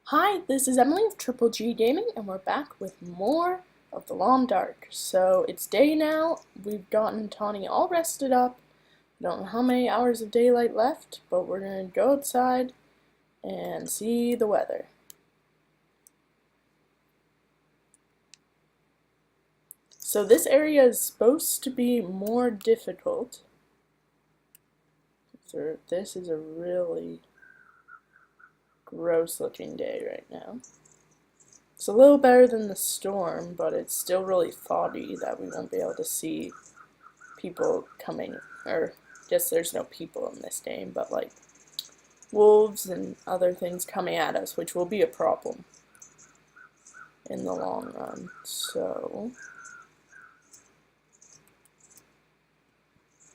Hi, this is Emily of Triple G Gaming, and we're back with more of The Long Dark. So it's day now. We've gotten Tawny all rested up. I don't know how many hours of daylight left, but we're gonna go outside and see the weather. So this area is supposed to be more difficult. So this is a really gross looking day right now. It's a little better than the storm, but it's still really foggy that we won't be able to see people coming, or I guess there's no people in this game, but like wolves and other things coming at us, which will be a problem in the long run. So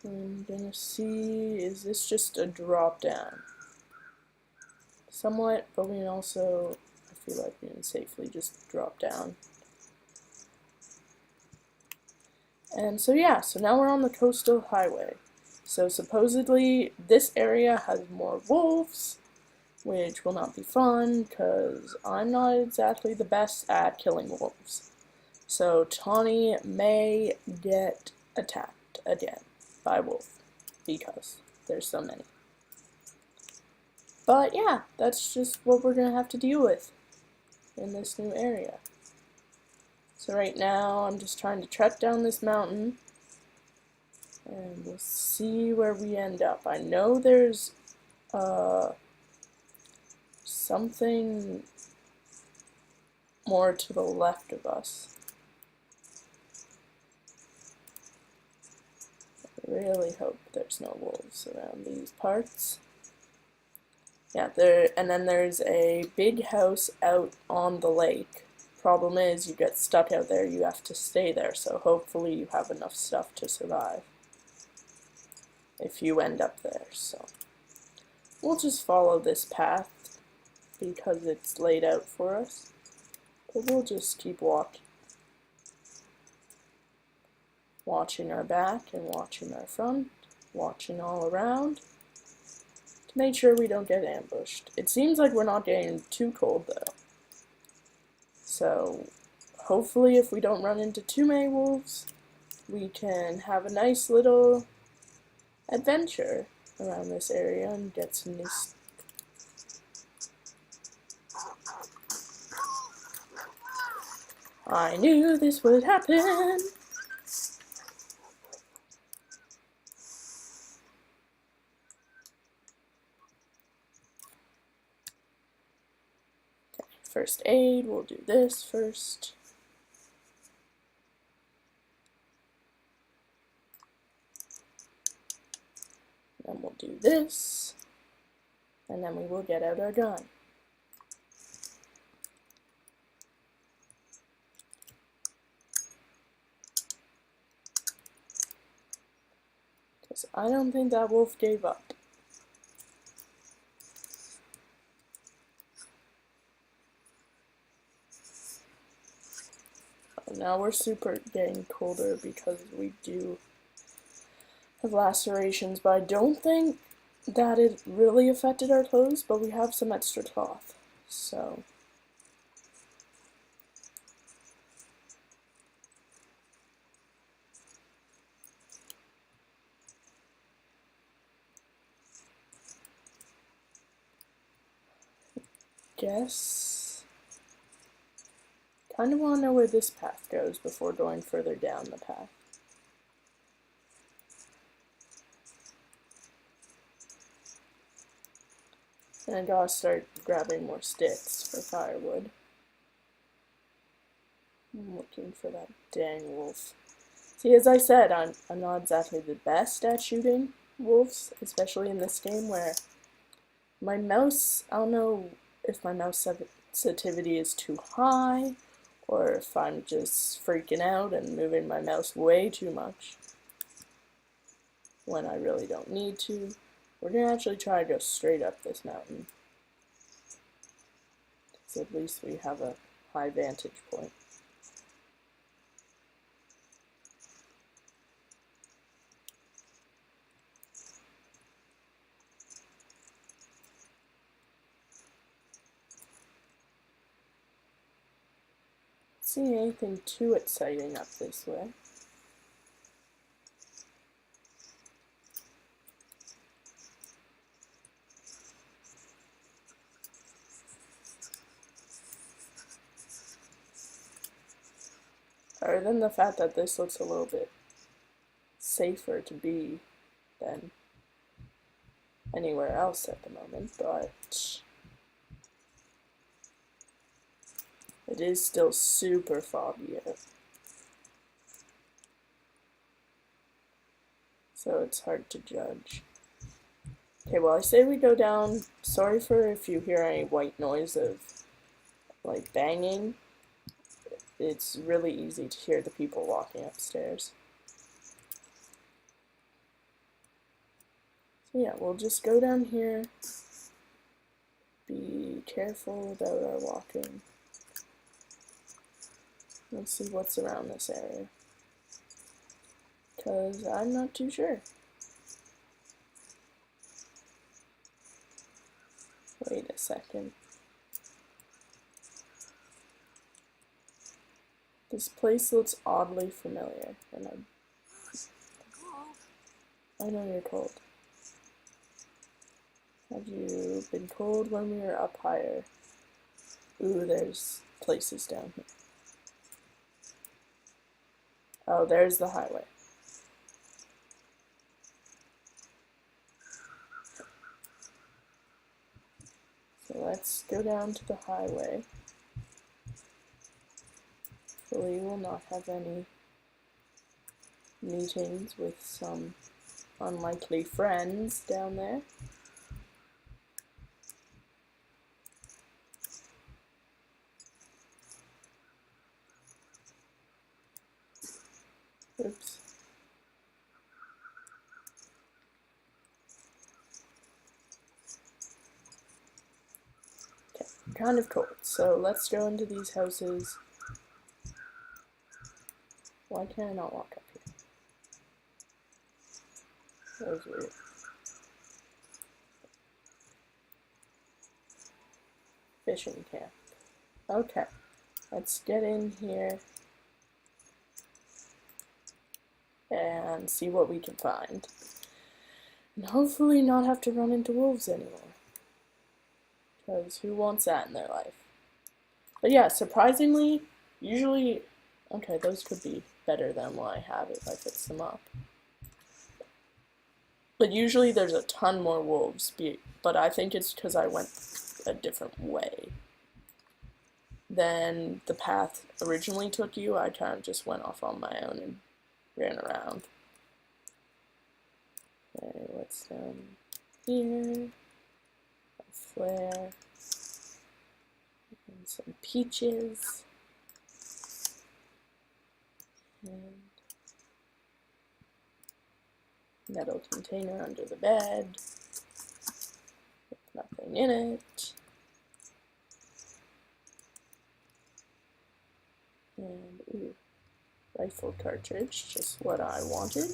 I'm gonna see, is this just a drop down? Somewhat, but we can also, I feel like we can safely just drop down. And so yeah, so now we're on the coastal highway. So supposedly this area has more wolves, which will not be fun because I'm not exactly the best at killing wolves. So Tawny may get attacked again by a wolf because there's so many. But yeah, that's just what we're gonna have to deal with in this new area. So right now I'm just trying to trek down this mountain and we'll see where we end up. I know there's something more to the left of us. I really hope there's no wolves around these parts. Yeah, and then there's a big house out on the lake. Problem is, you get stuck out there, you have to stay there, so hopefully you have enough stuff to survive if you end up there. So we'll just follow this path because it's laid out for us, but we'll just keep watching our back and watching our front, watching all around to make sure we don't get ambushed. It seems like we're not getting too cold though. So hopefully if we don't run into too many wolves, we can have a nice little adventure around this area and get some new I knew this would happen! Okay, first aid, we'll do this first. Then we'll do this. And then we will get out our gun. Because I don't think that wolf gave up. Now we're super getting colder because we do have lacerations, but I don't think that it really affected our clothes, but we have some extra cloth, so. Guess. Kind of want to know where this path goes before going further down the path. And I gotta start grabbing more sticks for firewood. I'm looking for that dang wolf. See, as I said, I'm not exactly the best at shooting wolves, especially in this game where my mouse, I don't know if my mouse sensitivity is too high or if I'm just freaking out and moving my mouse way too much when I really don't need to. We're gonna actually try to go straight up this mountain, so at least we have a high vantage point. see anything too exciting up this way. Other than the fact that this looks a little bit safer to be than anywhere else at the moment, but it is still super foggy out. So it's hard to judge. Okay, well, I say we go down. Sorry for if you hear any white noise of like banging. It's really easy to hear the people walking upstairs. So yeah, we'll just go down here. Be careful about our walking. Let's see what's around this area, because I'm not too sure. Wait a second. This place looks oddly familiar, and I know you're cold. Have you been cold when we were up higher? Ooh, there's places down here. Oh, there's the highway. So let's go down to the highway. Hopefully we'll not have any meetings with some unlikely friends down there. Oops. Okay, I'm kind of cold, so let's go into these houses. Why can I not walk up here? That was weird. Fishing camp. Okay, let's get in here and see what we can find. And hopefully not have to run into wolves anymore. Because who wants that in their life? But yeah, surprisingly, usually, okay, those could be better than what I have if I fix them up. But usually there's a ton more wolves, but I think it's because I went a different way than the path originally took you. I kind of just went off on my own and ran around. Okay, what's down here? A flare. And some peaches. And metal container under the bed. With nothing in it. And ooh, rifle cartridge, just what I wanted.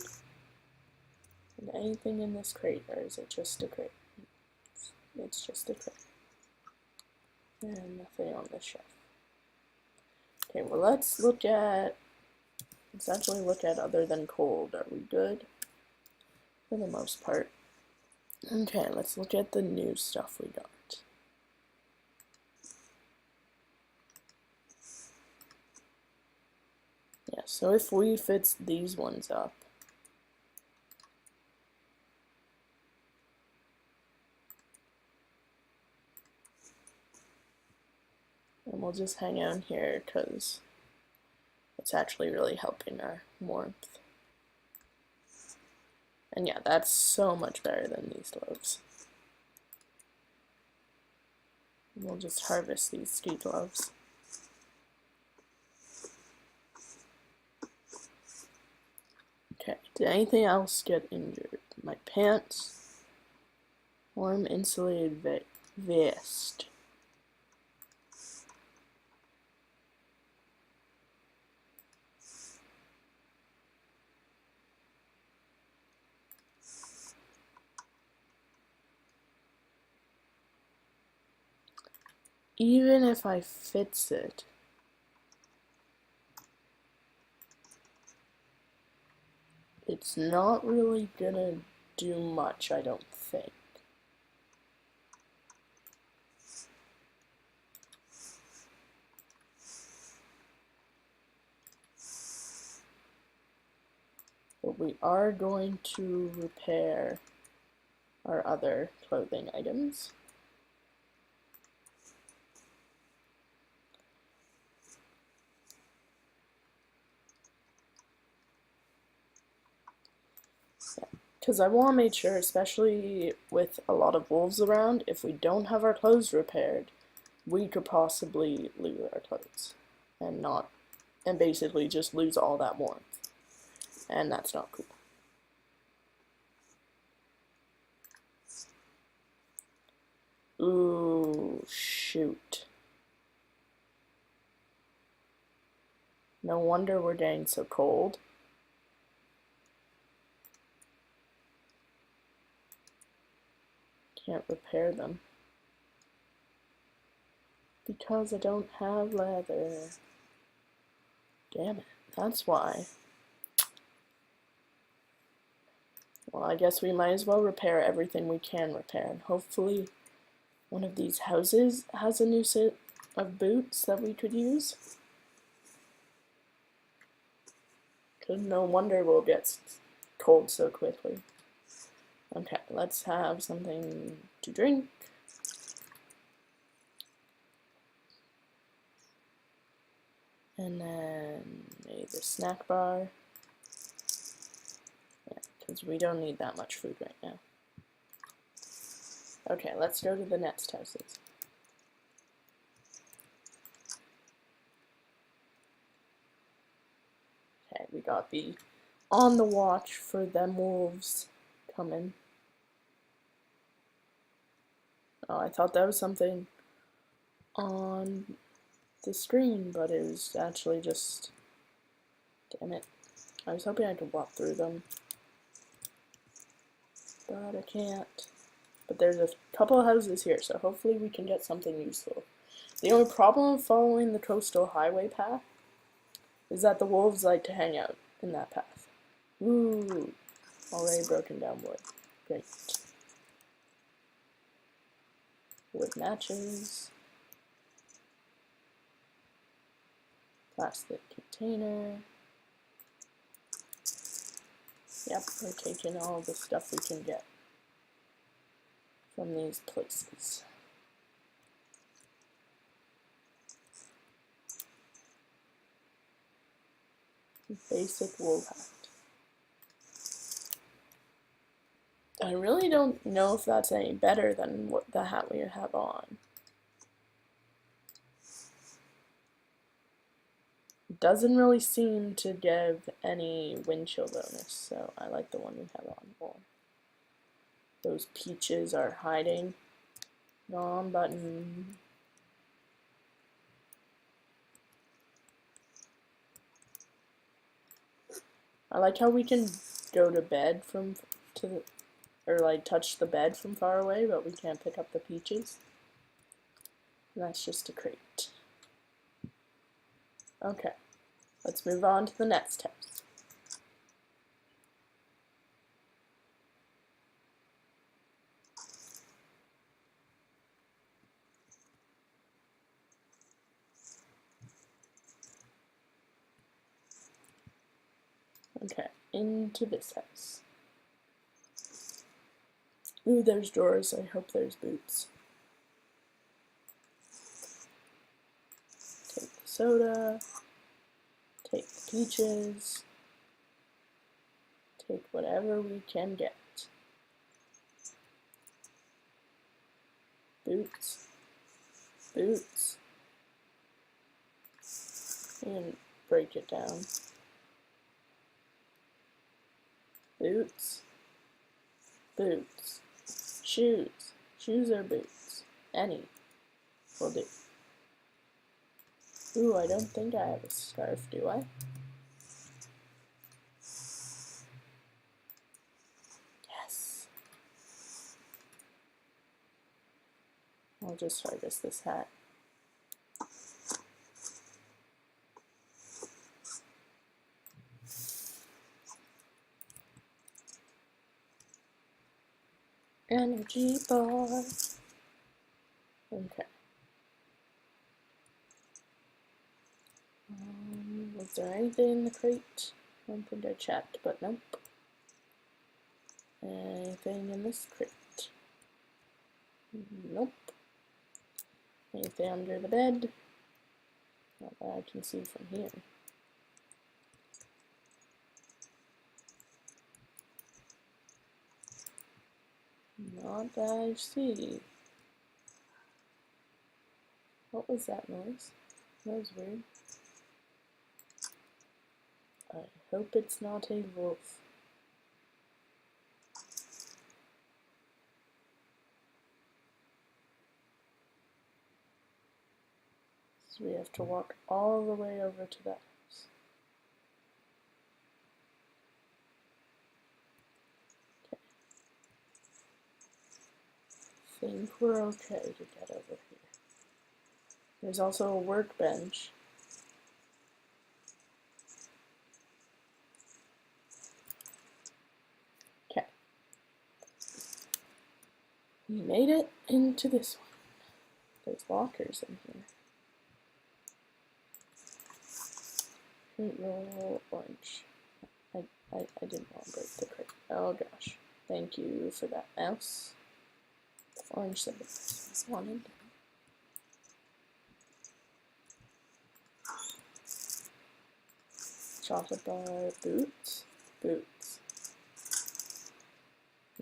And anything in this crate, or is it just a crate? It's just a crate. And nothing on the shelf. Okay, well let's actually look at other than cold. Are we good? For the most part. Okay, let's look at the new stuff we got. Yeah, so if we fix these ones up, and we'll just hang out here because it's actually really helping our warmth. And yeah, that's so much better than these loaves. And we'll just harvest these ski gloves. Okay, did anything else get injured? My pants. Warm insulated vest. Even if I fix it, it's not really gonna do much, I don't think. But we are going to repair our other clothing items. Because I want to make sure, especially with a lot of wolves around, if we don't have our clothes repaired, we could possibly lose our clothes and basically just lose all that warmth. And that's not cool. Ooh, shoot. No wonder we're getting so cold. Can't repair them. Because I don't have leather. Damn it, that's why. Well, I guess we might as well repair everything we can repair, and hopefully one of these houses has a new set of boots that we could use. Cause no wonder we'll get cold so quickly. Okay, let's have something to drink. And then maybe the snack bar. Yeah, because we don't need that much food right now. Okay, let's go to the next houses. Okay, we got the on the watch for them wolves coming. Oh, I thought that was something on the screen, but it was actually just, damn it. I was hoping I could walk through them, but I can't. But there's a couple of houses here, so hopefully we can get something useful. The only problem with following the coastal highway path is that the wolves like to hang out in that path. Woo! Already broken down wood. Great. Wood matches. Plastic container. Yep, we're taking all the stuff we can get from these places. Basic wool hat. I really don't know if that's any better than what the hat we have on. It doesn't really seem to give any wind chill bonus, so I like the one we have on more. Those peaches are hiding. On button. I like how we can go to bed or like touch the bed from far away, but we can't pick up the peaches. And that's just a crate. Okay, let's move on to the next house. Okay, into this house. Ooh, there's drawers. I hope there's boots. Take the soda. Take the peaches. Take whatever we can get. Boots. Boots. And break it down. Boots. Boots. Shoes. Shoes or boots. Any will do. Ooh, I don't think I have a scarf, do I? Yes. I'll just harvest this hat. Energy bar. Okay. Was there anything in the crate? I don't think I checked, but nope. Anything in this crate? Nope. Anything under the bed? Not that I can see from here. Not that I see. What was that noise? That was weird. I hope it's not a wolf. So we have to walk all the way over to that house. Okay. Think we're okay to get over here. There's also a workbench. Okay. We made it into this one. There's lockers in here. Fruit roll, orange. I didn't want to break the crate. Oh gosh. Thank you for that mouse. Orange symbols wanted. Chocolate bar, boots. Boots.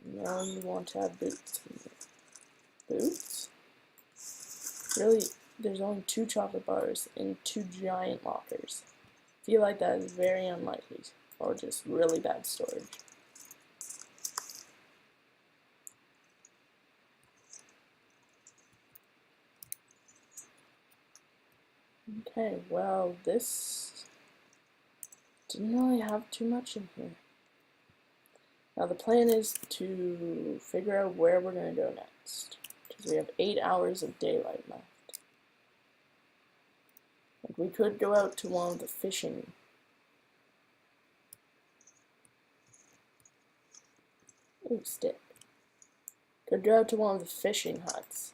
Now you want to have boots in here. Boots? Really, there's only 2 chocolate bars in 2 giant lockers. I feel like that is very unlikely, or just really bad storage. Okay, well, this didn't really have too much in here. Now the plan is to figure out where we're going to go next, because we have 8 hours of daylight left. Like, we could go out to one of the fishing. Ooh, stick. Could go out to one of the fishing huts.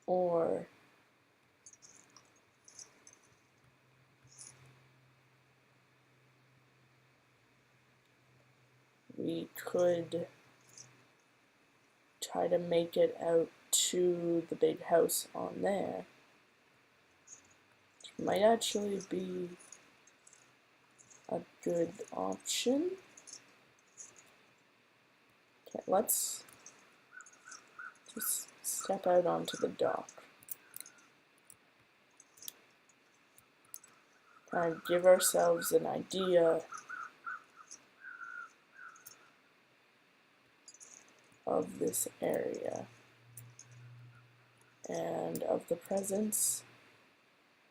Or we could try to make it out to the big house on there, which might actually be a good option. Okay, let's just step out onto the dock. Kind of give ourselves an idea of this area and of the presence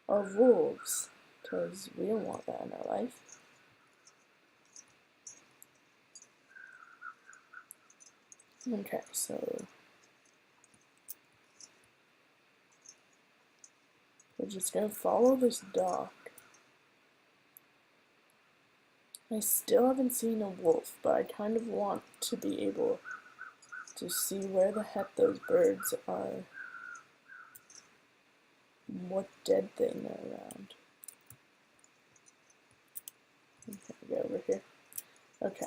of wolves, because we don't want that in our life. Okay, so we're just gonna follow this dock. I still haven't seen a wolf, but I kind of want to be able to see where the heck those birds are, what dead thing they're around. Okay, get over here. Okay.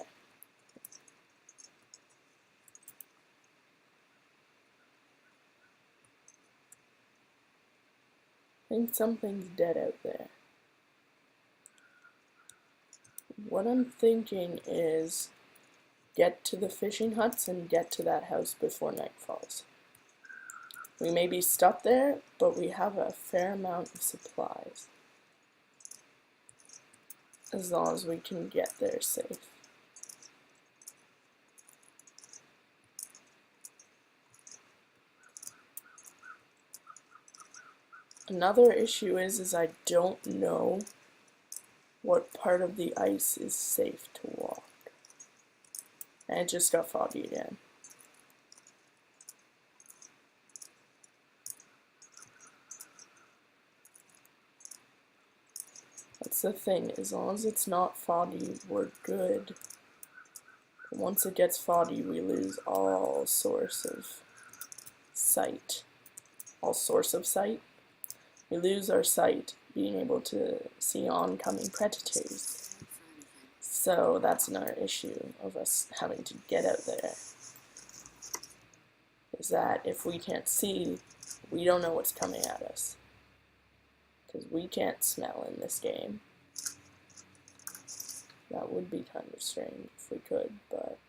I think something's dead out there. What I'm thinking is get to the fishing huts and get to that house before night falls. We may be stuck there, but we have a fair amount of supplies. As long as we can get there safe. Another issue is I don't know what part of the ice is safe to walk. And it just got foggy again. That's the thing, as long as it's not foggy, we're good. Once it gets foggy, we lose all source of sight. All source of sight? We lose our sight, being able to see oncoming predators. So that's another issue of us having to get out there. Is that if we can't see, we don't know what's coming at us. Because we can't smell in this game. That would be kind of strange if we could, but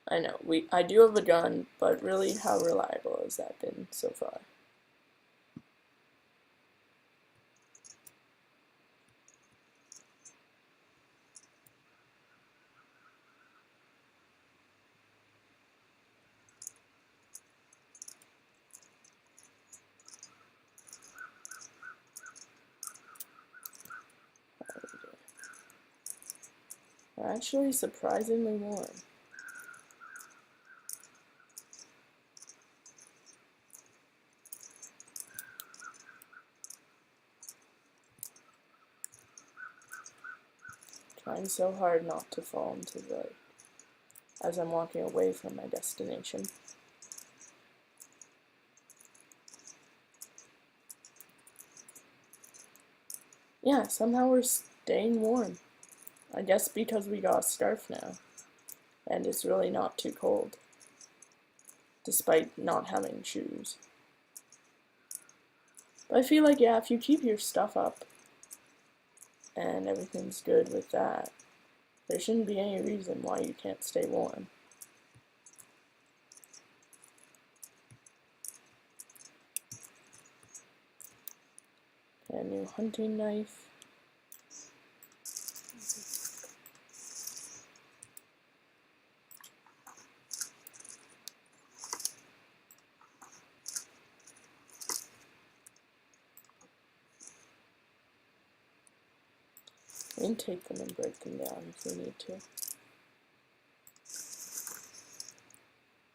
I know, I do have a gun, but really, how reliable has that been so far? They're actually surprisingly warm. Trying so hard not to fall into the as I'm walking away from my destination. Yeah, somehow we're staying warm. I guess because we got a scarf now, and it's really not too cold, despite not having shoes. But I feel like, yeah, if you keep your stuff up, and everything's good with that, there shouldn't be any reason why you can't stay warm. A new hunting knife. We can take them and break them down if we need to.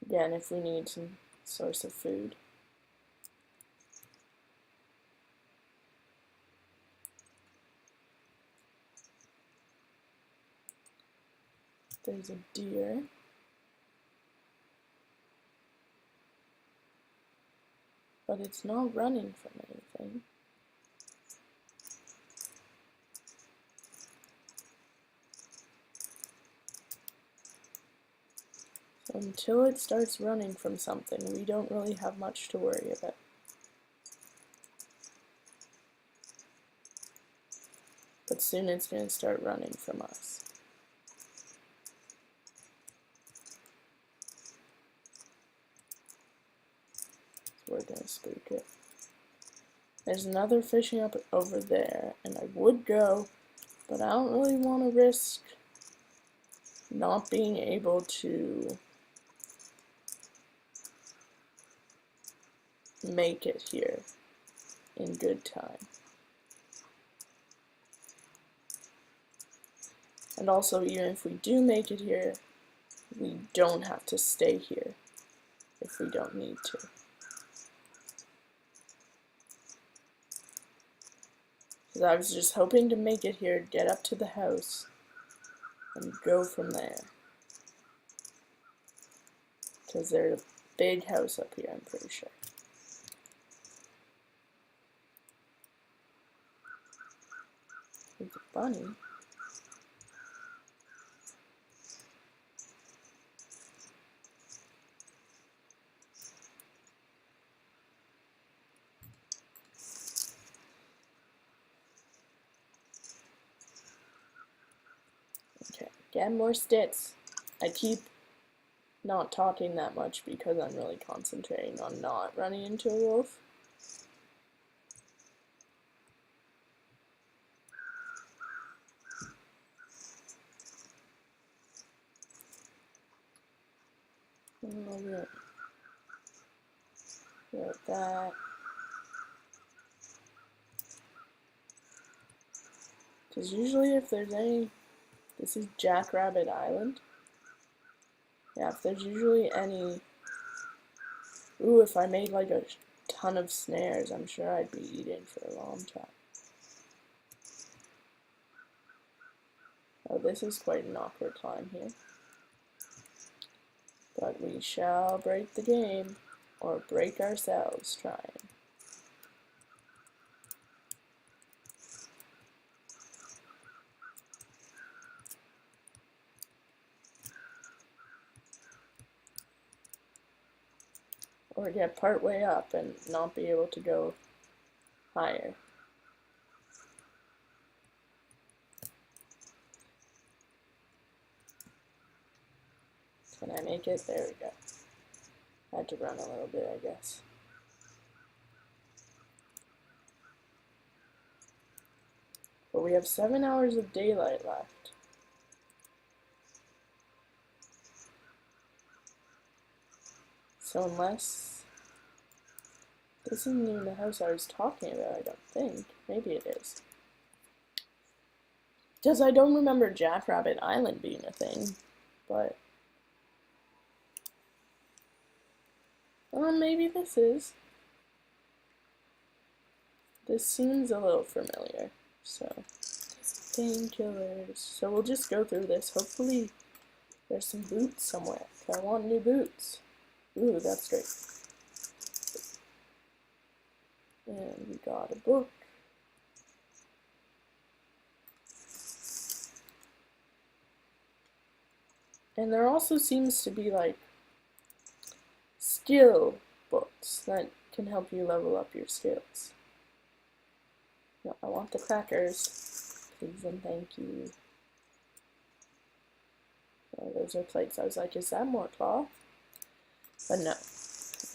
Again, if we need some source of food. There's a deer. But it's not running from anything. So until it starts running from something, we don't really have much to worry about. But soon it's going to start running from us. So we're going to spook it. There's another fishing up over there, and I would go, but I don't really want to risk not being able to make it here in good time. And also, even if we do make it here, we don't have to stay here if we don't need to. Because I was just hoping to make it here, get up to the house, and go from there. Because there's a big house up here, I'm pretty sure. There's a bunny. Okay, get more sticks. I keep not talking that much because I'm really concentrating on not running into a wolf. Oh, like that. Because usually if there's any, this is Jackrabbit Island. Yeah, if there's usually any, ooh, if I made like a ton of snares, I'm sure I'd be eating for a long time. Oh, this is quite an awkward climb here. But we shall break the game, or break ourselves trying. Or get part way up and not be able to go higher. Can I make it? There we go. I had to run a little bit, I guess. But we have 7 hours of daylight left. So unless this isn't even the house I was talking about, I don't think. Maybe it is. Because I don't remember Jackrabbit Island being a thing, but maybe this is. This seems a little familiar, so painkillers. So we'll just go through this. Hopefully there's some boots somewhere. I want new boots. Ooh, that's great. And we got a book. And there also seems to be like skill books that can help you level up your skills. No, I want the crackers, please and thank you. Oh, those are plates. I was like, is that more cloth? But no,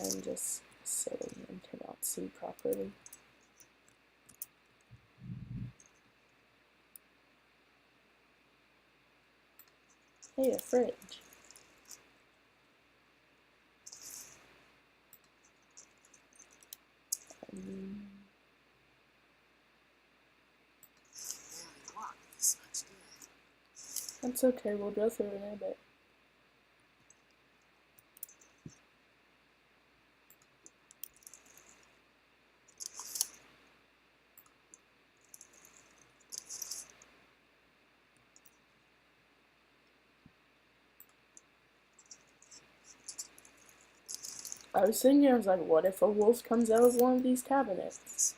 I'm just silly and cannot see properly. Hey, a fridge. That's okay, we'll go through it in a bit. I was thinking, I was like, what if a wolf comes out of one of these cabinets?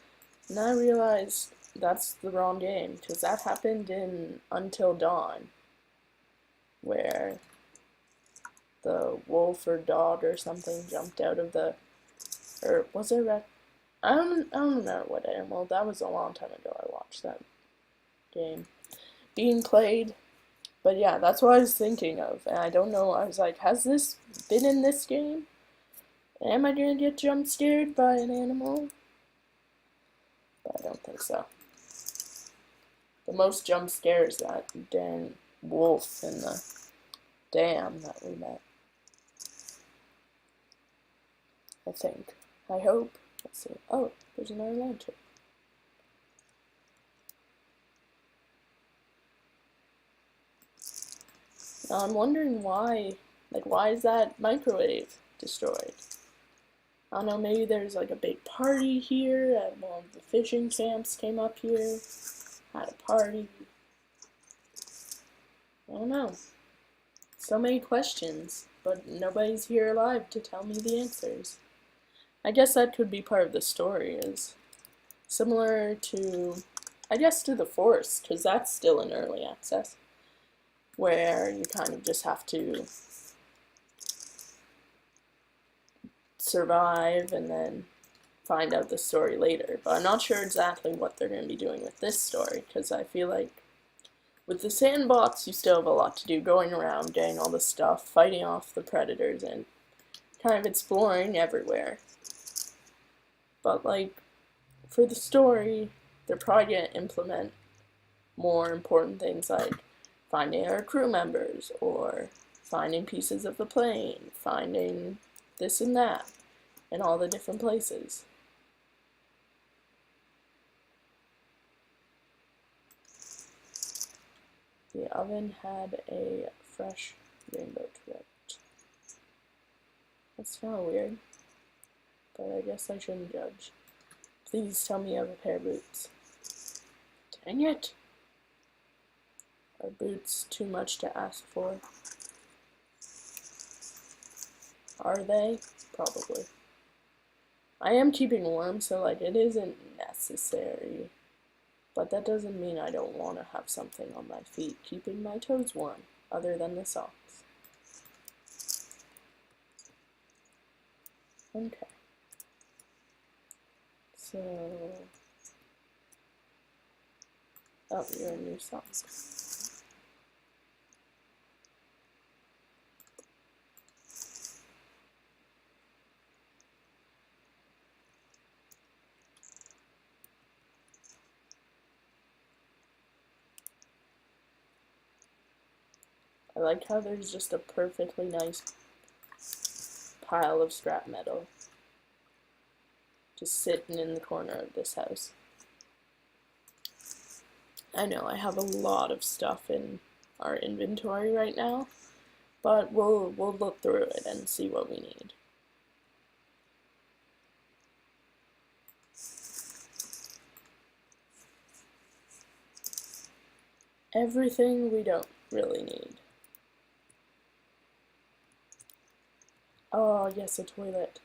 And I realized that's the wrong game, because that happened in Until Dawn, where the wolf or dog or something jumped out of the, or was it I don't remember what animal. That was a long time ago I watched that game being played. But yeah, that's what I was thinking of. And I don't know, I was like, has this been in this game? Am I gonna get jump scared by an animal? But I don't think so. The most jump scares that dang wolf in the dam that we met. I think. I hope. Let's see. Oh, there's another lantern. Now I'm wondering why, like, why is that microwave destroyed? I don't know, maybe there's like a big party here at one of the fishing camps came up here, had a party. I don't know. So many questions, but nobody's here alive to tell me the answers. I guess that could be part of the story, is similar to, I guess, to The Forest, because that's still in early access, where you kind of just have to survive and then find out the story later. But I'm not sure exactly what they're going to be doing with this story, because I feel like with the sandbox you still have a lot to do, going around, getting all the stuff, fighting off the predators, and kind of exploring everywhere. But like, for the story, they're probably going to implement more important things like finding our crew members, or finding pieces of the plane, finding this and that, in all the different places. The oven had a fresh rainbow trout. That's kind of weird, but I guess I shouldn't judge. Please tell me you have a pair of boots. Dang it! Are boots too much to ask for? Are they? Probably. I am keeping warm, so like it isn't necessary. But that doesn't mean I don't want to have something on my feet keeping my toes warm, other than the socks. Okay. So, oh, you're a new sock. I like how there's just a perfectly nice pile of scrap metal just sitting in the corner of this house. I know I have a lot of stuff in our inventory right now, but we'll look through it and see what we need. Everything we don't really need. Oh, yes, a toilet.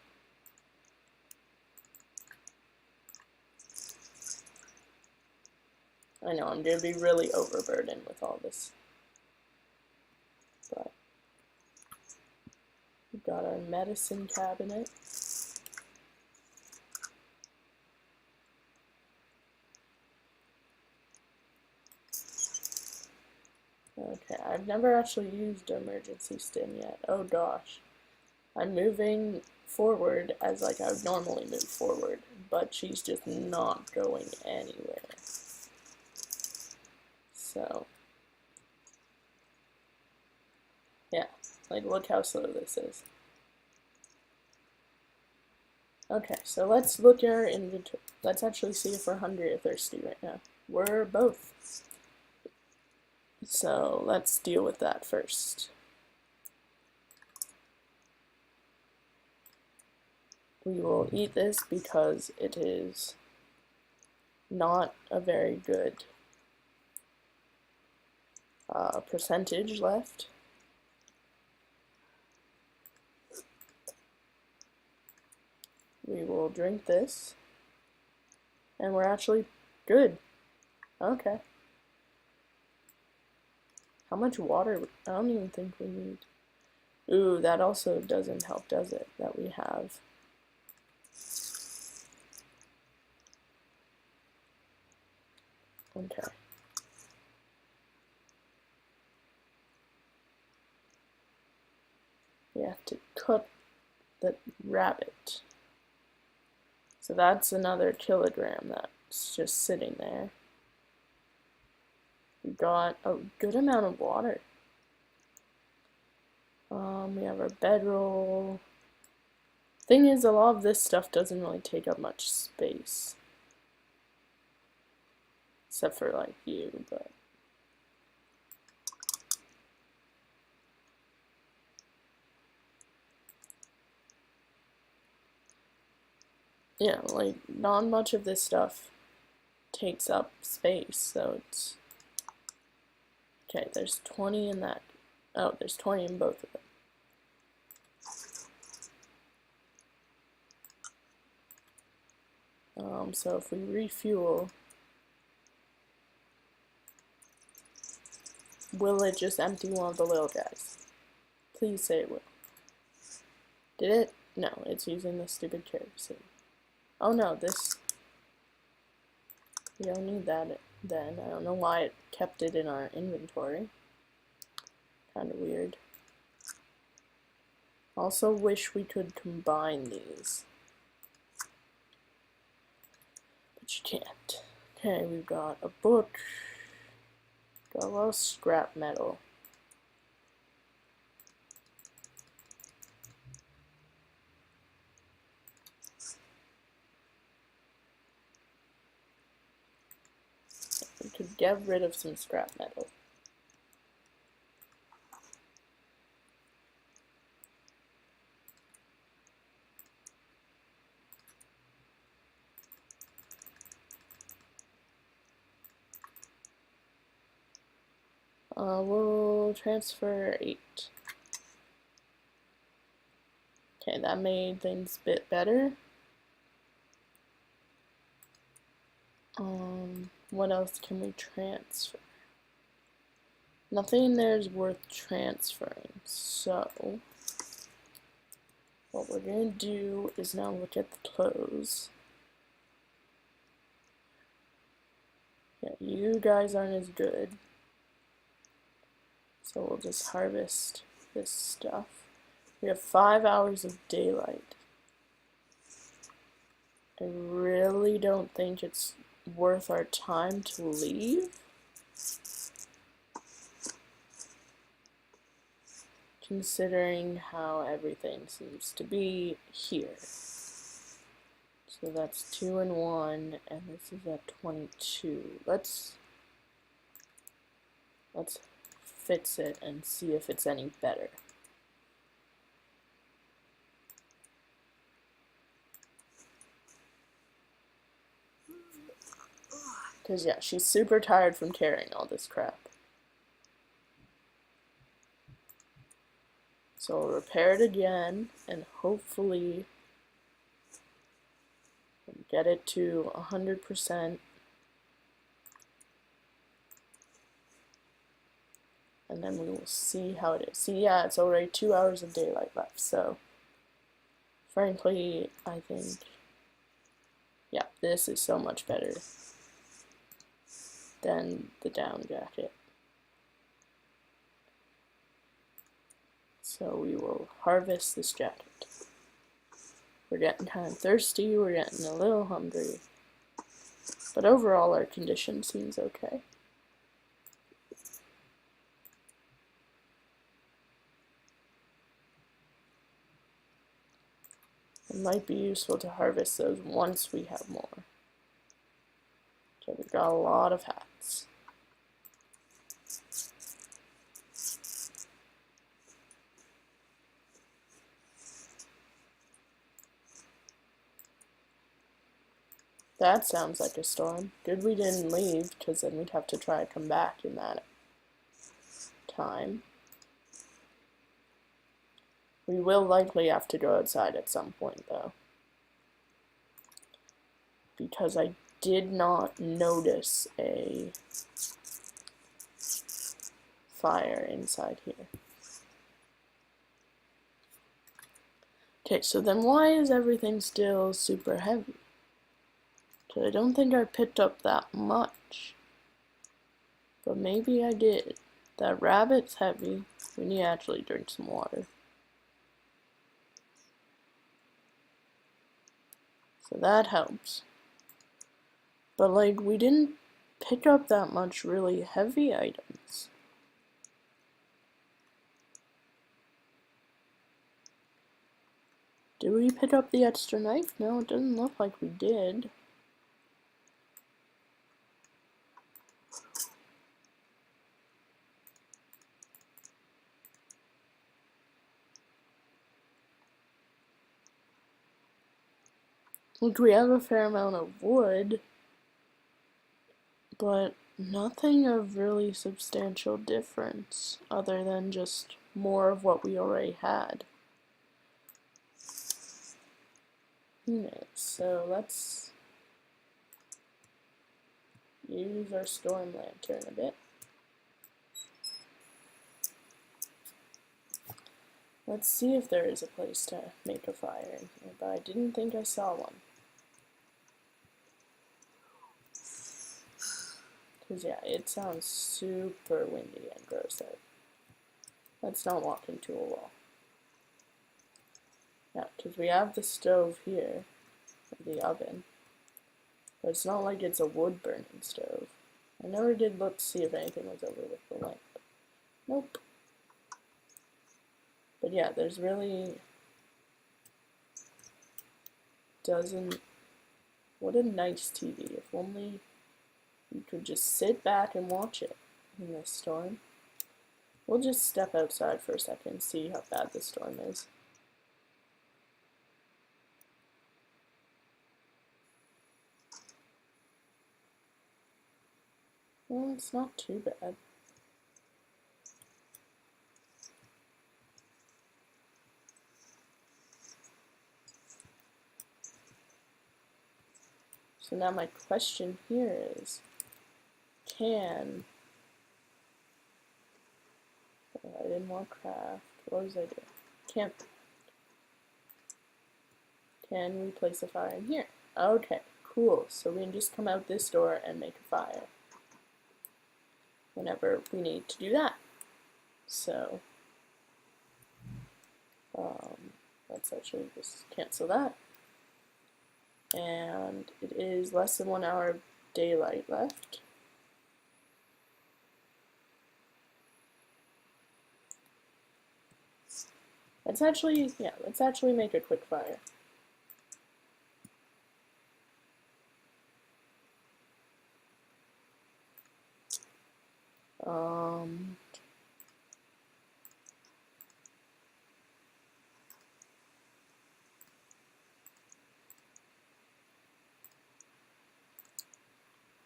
I know, I'm gonna be really overburdened with all this. But we've got our medicine cabinet. Okay, I've never actually used emergency stim yet. Oh gosh. I'm moving forward as like I would normally move forward, but she's just not going anywhere. So, yeah, like look how slow this is. Okay, so let's look at our inventory. Let's actually see if we're hungry or thirsty right now. We're both. So let's deal with that first. We will eat this because it is not a very good percentage left. We will drink this, and we're actually good. Okay. How much water? I don't even think we need. Ooh, that also doesn't help, does it? That we have. Okay. We have to cook the rabbit. So that's another kilogram that's just sitting there. We got a good amount of water. We have our bedroll. Thing is, a lot of this stuff doesn't really take up much space. Except for like you, but. Yeah, like not much of this stuff takes up space, so it's. Okay, there's 20 in that. Oh, there's 20 in both of them. So if we refuel, will it just empty one of the little guys? Please say it will. Did it? No, it's using the stupid kerosene. Oh no, this. We don't need that then. I don't know why it kept it in our inventory. Kind of weird. Also wish we could combine these. But you can't. Okay, we've got a book. Got a lot of scrap metal. We could get rid of some scrap metal. We'll transfer 8. Okay, that made things a bit better. What else can we transfer? Nothing in there is worth transferring, so what we're going to do is now look at the clothes. Yeah, you guys aren't as good, so we'll just harvest this stuff. We have 5 hours of daylight. I really don't think it's worth our time to leave, considering how everything seems to be here. So that's 2 and 1, and this is at 22. Let's fix it and see if it's any better. Because yeah, she's super tired from carrying all this crap. So we'll repair it again, and hopefully get it to 100%. And then we will see how it is. See, yeah, it's already 2 hours of daylight left, so frankly, I think, yeah, this is so much better than the down jacket. So we will harvest this jacket. We're getting kind of thirsty, we're getting a little hungry, but overall our condition seems okay. It might be useful to harvest those once we have more. Okay, we got a lot of hats. That sounds like a storm. Good we didn't leave, because then we'd have to try to come back in that time. We will likely have to go outside at some point, though, because I did not notice a fire inside here. Okay, so then why is everything still super heavy? I don't think I picked up that much, but maybe I did. That rabbit's heavy. We need to actually drink some water. So that helps. But like, we didn't pick up that much really heavy items. Did we pick up the extra knife? No, it doesn't look like we did. Look, we have a fair amount of wood, but nothing of really substantial difference other than just more of what we already had. So let's use our storm lantern a bit. Let's see if there is a place to make a fire in here, but I didn't think I saw one. Because yeah, it sounds super windy and gross out. Let's not walk into a wall. Yeah, because we have the stove here, the oven, but it's not like it's a wood burning stove. I never did look to see if anything was over with the lamp. Nope. But yeah, there's really doesn't. What a nice TV. If only you could just sit back and watch it in this storm. We'll just step outside for a second and see how bad the storm is. Well, it's not too bad. So now my question here is, I didn't want craft, what was I doing? Can we place a fire in here? Okay, cool, so we can just come out this door and make a fire whenever we need to do that. So, let's actually just cancel that. And it is less than 1 hour of daylight left. Let's actually make a quick fire.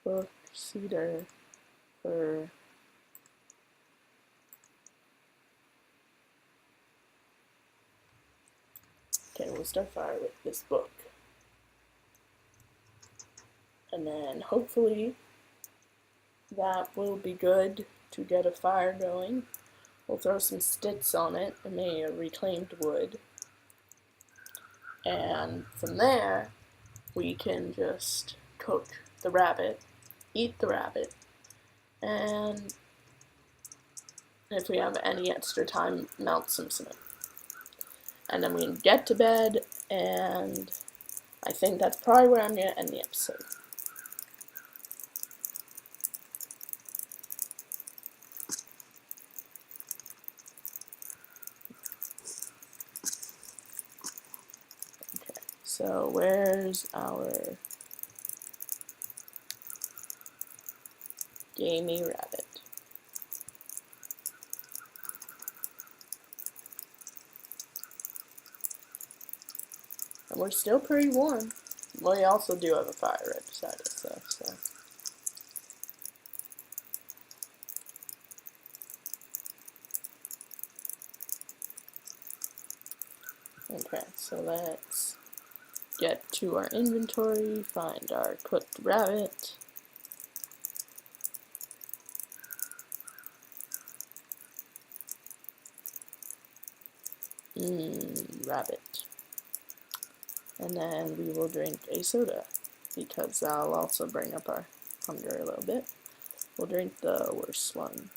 Book, cedar, fir. Okay, we'll start fire with this book. And then hopefully that will be good to get a fire going. We'll throw some sticks on it and maybe a reclaimed wood. And from there, we can just cook the rabbit, eat the rabbit, and if we have any extra time, melt some cement. And then we can get to bed, and I think that's probably where I'm going to end the episode. Okay, so where's our gamey rabbit? And we're still pretty warm. We also do have a fire right beside us, though, so. Okay, so let's get to our inventory, find our cooked rabbit. Rabbit. And then we will drink a soda, because that'll also bring up our hunger a little bit. We'll drink the worst one.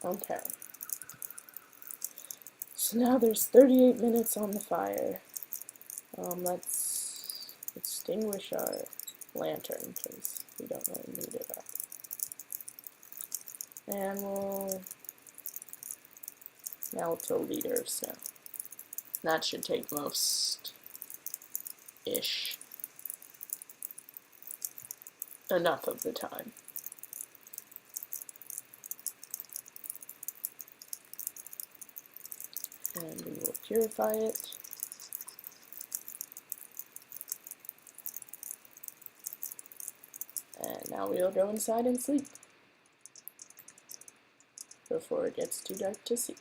Okay. So now there's 38 minutes on the fire. Let's extinguish our lantern, because we don't really need it up. And we'll melt a liter of snow. That should take most-ish. Enough of the time. And we will purify it. And now we'll go inside and sleep before it gets too dark to see.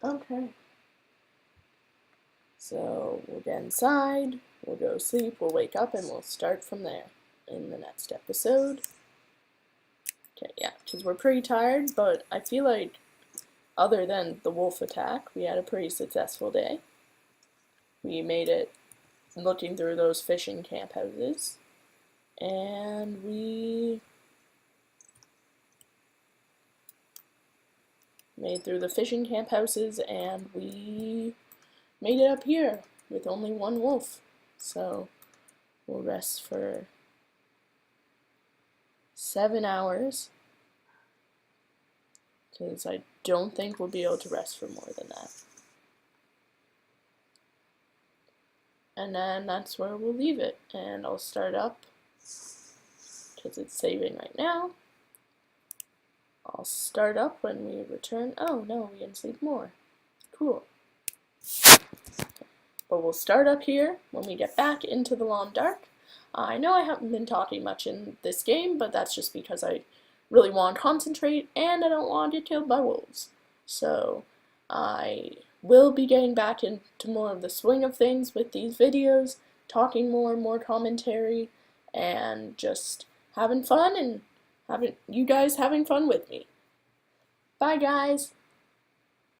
Okay. So we'll get inside, we'll go sleep, we'll wake up, and we'll start from there in the next episode. Okay, yeah, because we're pretty tired, but I feel like other than the wolf attack, we had a pretty successful day. We made it looking through those fishing camp houses, and we made through the fishing camp houses, and we made it up here with only one wolf. So we'll rest for 7 hours, because I don't think we'll be able to rest for more than that. And then that's where we'll leave it, and I'll start up, because it's saving right now. I'll start up when we return. Oh no, we can sleep more. Cool. But we'll start up here when we get back into the Long Dark. I know I haven't been talking much in this game, but that's just because I really want to concentrate and I don't want to get killed by wolves. So I will be getting back into more of the swing of things with these videos, talking more commentary, and just having fun and having you guys having fun with me. Bye guys!